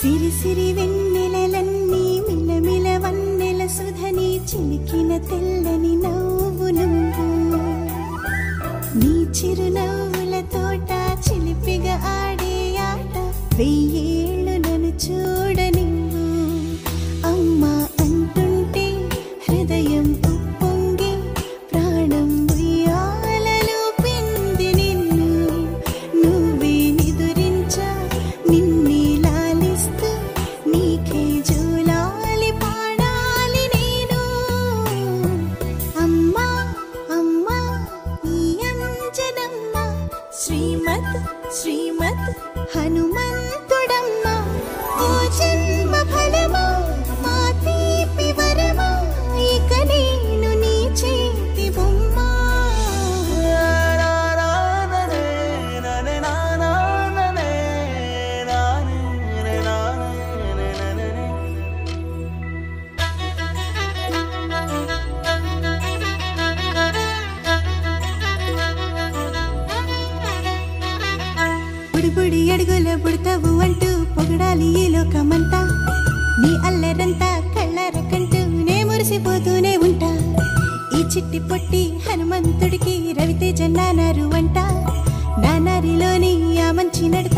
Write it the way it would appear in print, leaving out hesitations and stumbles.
సిరి సిరి వెన్నెలలన్నీ మిలమిల వన్నెల సుధని చిలికిన తెల్లని నవ్వు నువ్వు నీ చిరునవ్వుల తోట చిలిపిగా ఆడే ఆట వెయ్యేళ్ళు నన్ను చూడనివ్వు అమ్మా అంటుంటే హృదయం ఉప్పొంగి ప్రాణం ఉయ్యాలలో పింది నిన్ను నువ్వే నిదురించా నిన్నే లాలిస్తూ నీకే జూలాలి పాడాలి నేను అమ్మా అమ్మా ఈ అంజనమ్మ శ్రీమత్ శ్రీమత్ హనుమంతుడమ్మ ఓ జన్మ ఫలమా మా తీపి వరమా ఇక నేను నీ చేతి బొమ్మ బుడి బుడి అడుగుల బుడతావు అంటూ పొగడాలి ఈ లోకమంతా నీ అల్లరంతా కళ్ళారకంటూ నే మురిసిపోతూనే ఉంటా ఈ చిట్టి పొట్టి హనుమంతుడికి రవితేజ నానారు అంట నానారిలోని ఆ మంచి నడత